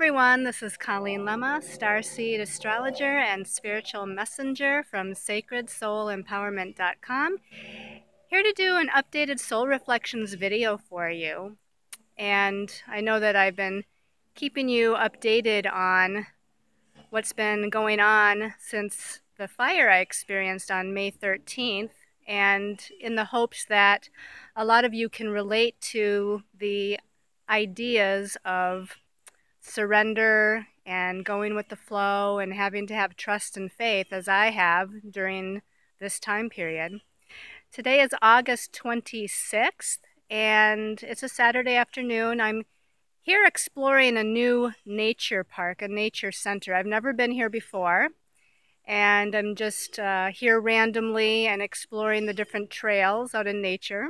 everyone, this is Colleen Lemma, Starseed Astrologer and Spiritual Messenger from SacredSoulEmpowerment.com, here to do an updated Soul Reflections video for you. And I know that I've been keeping you updated on what's been going on since the fire I experienced on May 13th, and in the hopes that a lot of you can relate to the ideas of surrender and going with the flow and having to have trust and faith as I have during this time period. Today is August 26th and it's a Saturday afternoon. I'm here exploring a new nature park, a nature center. I've never been here before, and I'm just here randomly and exploring the different trails out in nature.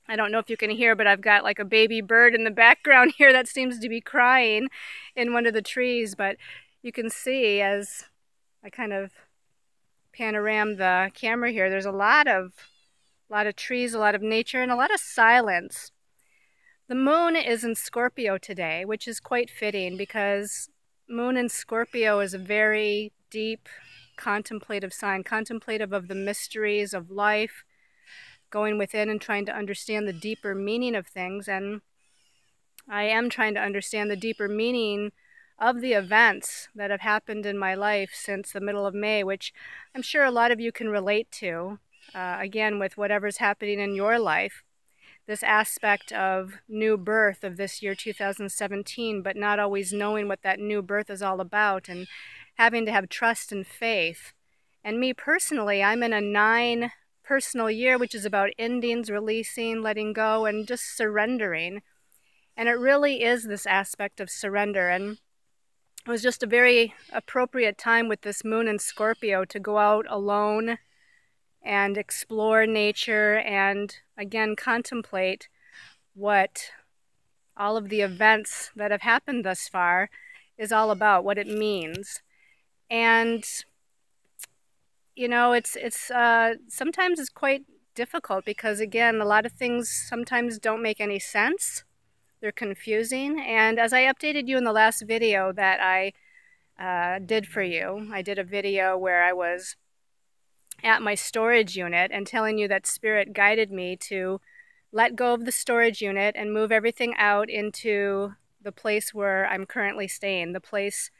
I don't know if you can hear, but I've got like a baby bird in the background here that seems to be crying in one of the trees, but you can see as I kind of panorama the camera here, there's a lot of trees, a lot of nature, and a lot of silence. The moon is in Scorpio today, which is quite fitting because moon in Scorpio is a very deep, contemplative sign, contemplative of the mysteries of life, going within and trying to understand the deeper meaning of things. And I am trying to understand the deeper meaning of the events that have happened in my life since the middle of May, which I'm sure a lot of you can relate to, again, with whatever's happening in your life. This aspect of new birth of this year 2017, but not always knowing what that new birth is all about and having to have trust and faith. And me personally, I'm in a 9 personal year, which is about endings, releasing, letting go, and just surrendering. And it really is this aspect of surrender. And it was just a very appropriate time with this moon in Scorpio to go out alone and explore nature and, again, contemplate what all of the events that have happened thus far is all about, what it means. And you know, it's sometimes it's quite difficult because, again, a lot of things sometimes don't make any sense. They're confusing. And as I updated you in the last video that I did for you, I did a video where I was at my storage unit and telling you that Spirit guided me to let go of the storage unit and move everything out into the place where I'm currently staying, the place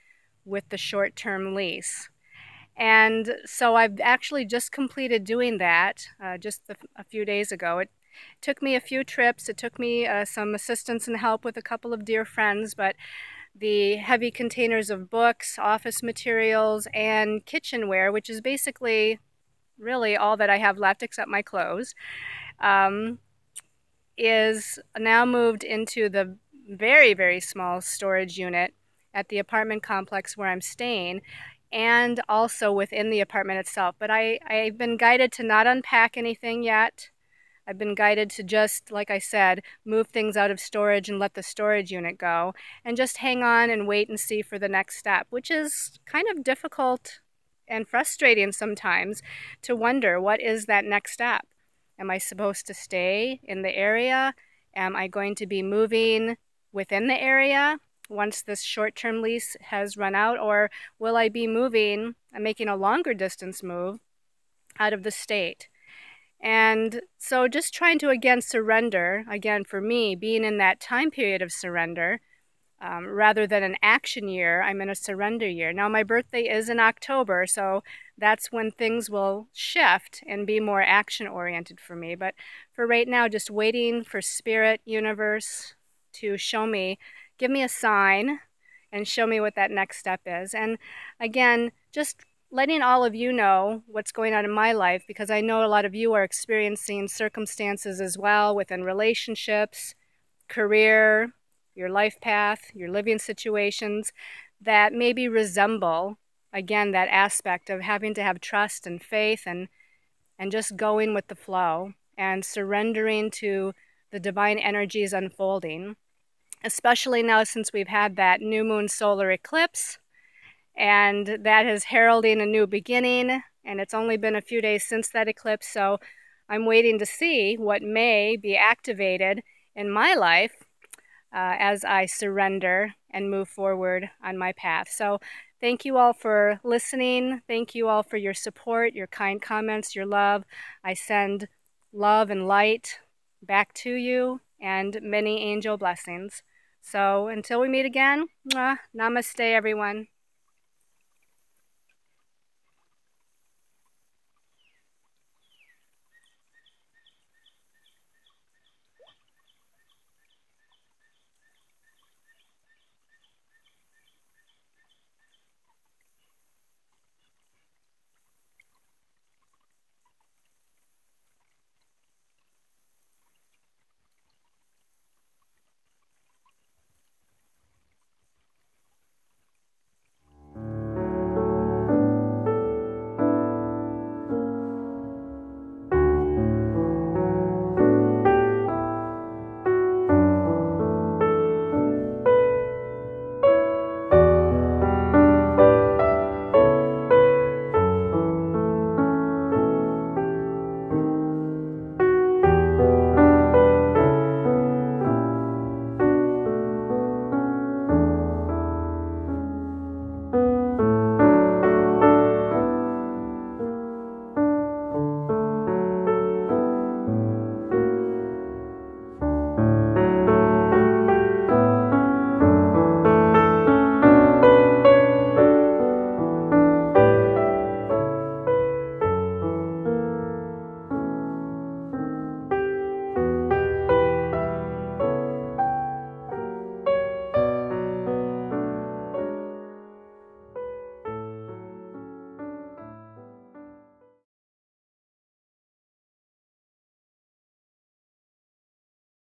with the short-term lease. And so I've actually just completed doing that just a few days ago. It took me a few trips. It took me some assistance and help with a couple of dear friends, but the heavy containers of books, office materials, and kitchenware, which is basically really all that I have left except my clothes, is now moved into the very, very small storage unit at the apartment complex where I'm staying, and also within the apartment itself. But I've been guided to not unpack anything yet. I've been guided to just, like I said, move things out of storage and let the storage unit go, and just hang on and wait and see for the next step, which is kind of difficult and frustrating sometimes to wonder, what is that next step? Am I supposed to stay in the area? Am I going to be moving within the area once this short-term lease has run out, or will I be moving and making a longer distance move out of the state? And so just trying to, again, surrender, again, for me, being in that time period of surrender, rather than an action year, I'm in a surrender year. Now, my birthday is in October, so that's when things will shift and be more action-oriented for me. But for right now, just waiting for Spirit, Universe to show me, give me a sign and show me what that next step is. And again, just letting all of you know what's going on in my life, because I know a lot of you are experiencing circumstances as well within relationships, career, your life path, your living situations that maybe resemble, again, that aspect of having to have trust and faith and just going with the flow and surrendering to the divine energies unfolding. Especially now since we've had that new moon solar eclipse, and that is heralding a new beginning, and it's only been a few days since that eclipse, so I'm waiting to see what may be activated in my life as I surrender and move forward on my path. So thank you all for listening. Thank you all for your support, your kind comments, your love. I send love and light back to you and many angel blessings. So until we meet again, namaste, everyone.